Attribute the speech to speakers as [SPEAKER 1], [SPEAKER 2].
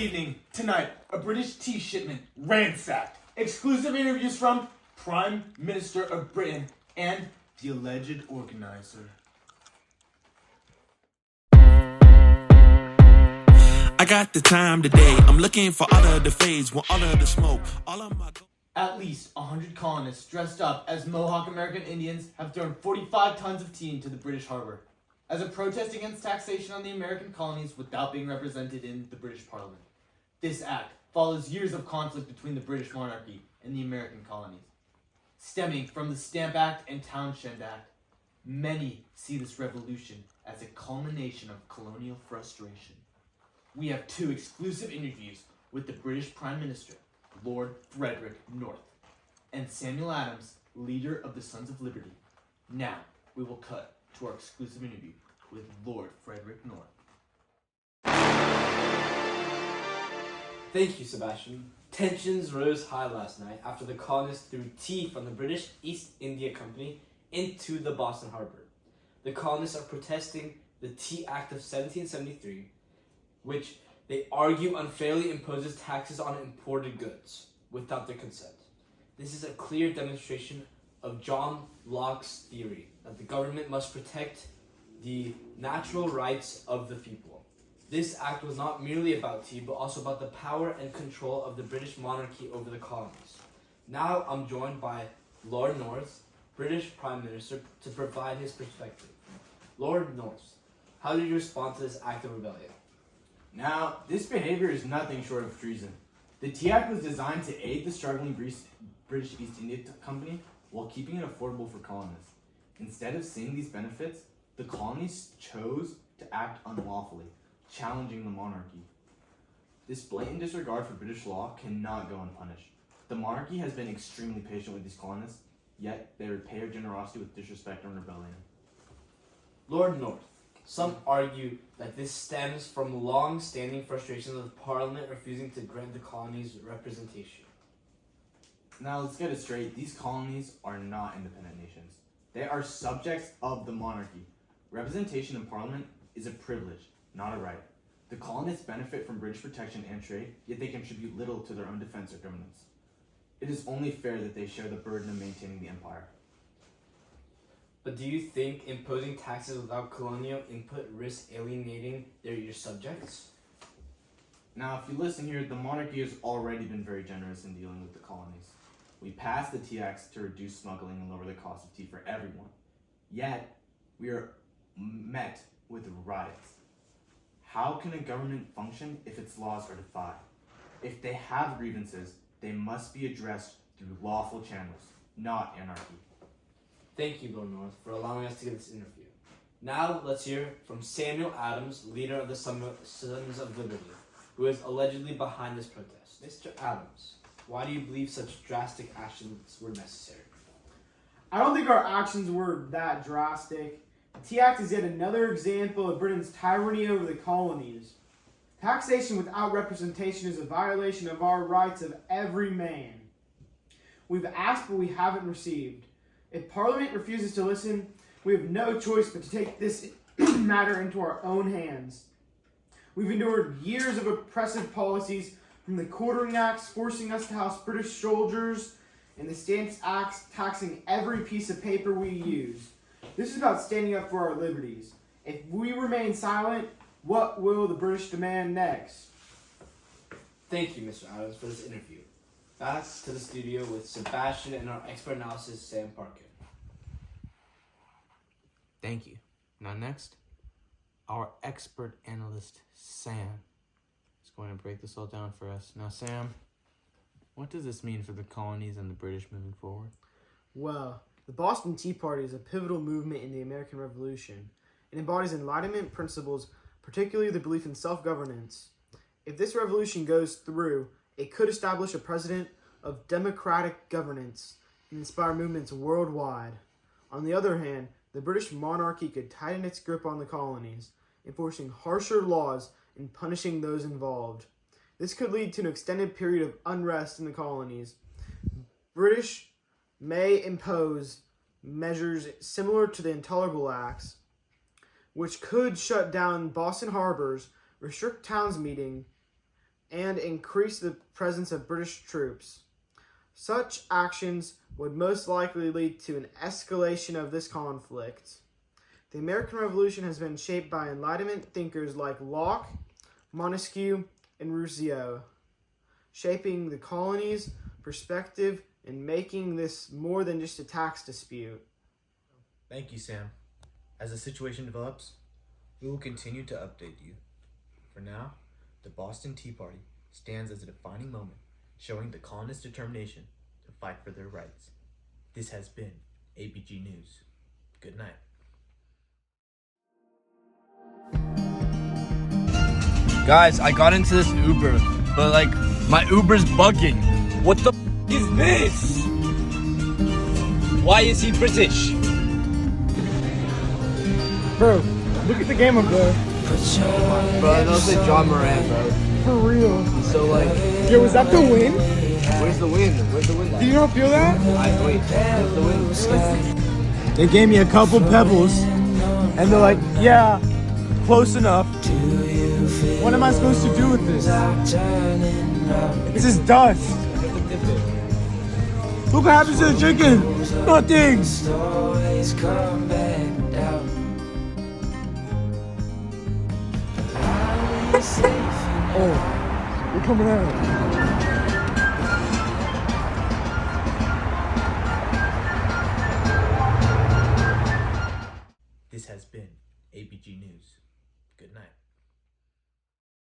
[SPEAKER 1] evening, tonight, a British tea shipment ransacked. Exclusive interviews from Prime Minister of Britain and the alleged organizer.
[SPEAKER 2] I got the time today. I'm looking for all of the fades, want all of the smoke, all of my...
[SPEAKER 1] At least 100 colonists dressed up as Mohawk American Indians have thrown 45 tons of tea into the British harbor as a protest against taxation on the American colonies without being represented in the British Parliament. This act follows years of conflict between the British monarchy and the American colonies. Stemming from the Stamp Act and Townshend Act, many see this revolution as a culmination of colonial frustration. We have two exclusive interviews with the British Prime Minister, Lord Frederick North, and Samuel Adams, leader of the Sons of Liberty. Now, we will cut to our exclusive interview with Lord Frederick North.
[SPEAKER 3] Thank you, Sebastian. Tensions rose high last night after the colonists threw tea from the British East India Company into the Boston Harbor. The colonists are protesting the Tea Act of 1773, which they argue unfairly imposes taxes on imported goods without their consent. This is a clear demonstration of John Locke's theory that the government must protect the natural rights of the people. This act was not merely about tea, but also about the power and control of the British monarchy over the colonies. Now I'm joined by Lord North, British Prime Minister, to provide his perspective. Lord North, how did you respond to this act of rebellion?
[SPEAKER 4] Now, this behavior is nothing short of treason. The Tea Act was designed to aid the struggling British East India Company while keeping it affordable for colonists. Instead of seeing these benefits, the colonies chose to act unlawfully, challenging the monarchy. This blatant disregard for British law cannot go unpunished. The monarchy has been extremely patient with these colonists, yet they repay their generosity with disrespect and rebellion.
[SPEAKER 3] Lord North, some argue that this stems from long-standing frustrations with Parliament refusing to grant the colonies representation.
[SPEAKER 4] Now, let's get it straight. These colonies are not independent nations. They are subjects of the monarchy. Representation in Parliament is a privilege, not a right. The colonists benefit from British protection and trade, yet they contribute little to their own defense or governance. It is only fair that they share the burden of maintaining the empire.
[SPEAKER 3] But do you think imposing taxes without colonial input risks alienating your subjects?
[SPEAKER 4] Now, if you listen here, the monarchy has already been very generous in dealing with the colonies. We passed the Tea Acts to reduce smuggling and lower the cost of tea for everyone. Yet, we are met with riots. How can a government function if its laws are defied? If they have grievances, they must be addressed through lawful channels, not anarchy.
[SPEAKER 3] Thank you, Lord North, for allowing us to get this interview. Now, let's hear from Samuel Adams, leader of the Sons of Liberty, who is allegedly behind this protest. Mr. Adams, why do you believe such drastic actions were necessary?
[SPEAKER 5] I don't think our actions were that drastic. The Tea Act is yet another example of Britain's tyranny over the colonies. Taxation without representation is a violation of our rights of every man. We've asked, but we haven't received. If Parliament refuses to listen, we have no choice but to take this matter into our own hands. We've endured years of oppressive policies, from the Quartering Acts forcing us to house British soldiers and the Stamp Acts taxing every piece of paper we use. This is about standing up for our liberties. If we remain silent, what will the British demand next?
[SPEAKER 3] Thank you, Mr. Adams, for this interview. Back to the studio with Sebastian and our expert analysis, Sam Parker.
[SPEAKER 1] Thank you. Now next, our expert analyst, Sam, is going to break this all down for us. Now, Sam, what does this mean for the colonies and the British moving forward?
[SPEAKER 5] Well, the Boston Tea Party is a pivotal movement in the American Revolution. It embodies Enlightenment principles, particularly the belief in self-governance. If this revolution goes through, it could establish a precedent of democratic governance and inspire movements worldwide. On the other hand, the British monarchy could tighten its grip on the colonies, enforcing harsher laws and punishing those involved. This could lead to an extended period of unrest in the colonies. British may impose measures similar to the Intolerable Acts, which could shut down Boston harbors, restrict towns meeting, and increase the presence of British troops. Such actions would most likely lead to an escalation of this conflict. The American Revolution has been shaped by Enlightenment thinkers like Locke, Montesquieu, and Rousseau, shaping the colonies' perspective and making this more than just a tax dispute.
[SPEAKER 6] Thank you, Sam. As the situation develops, we will continue to update you. For now, the Boston Tea Party stands as a defining moment, showing the colonists' determination to fight for their rights. This has been ABG News. Good night.
[SPEAKER 3] Guys, I got into this Uber, but like, my Uber's bugging. What the is this? Why is he British?
[SPEAKER 5] Bro, look at the game up there.
[SPEAKER 3] Bro, I know it's like John Moran, bro.
[SPEAKER 5] For real.
[SPEAKER 3] So like,
[SPEAKER 5] Yo, was that the win?
[SPEAKER 3] where's the win? Where's the win?
[SPEAKER 5] Did you not feel that?
[SPEAKER 3] Wait, where's the win?
[SPEAKER 7] They gave me a couple pebbles, and they're like, yeah, close enough. What am I supposed to do with this? This is dust. Look what happens to the chicken. Nothing. Oh, they're coming out.
[SPEAKER 6] This has been ABG News. Good night.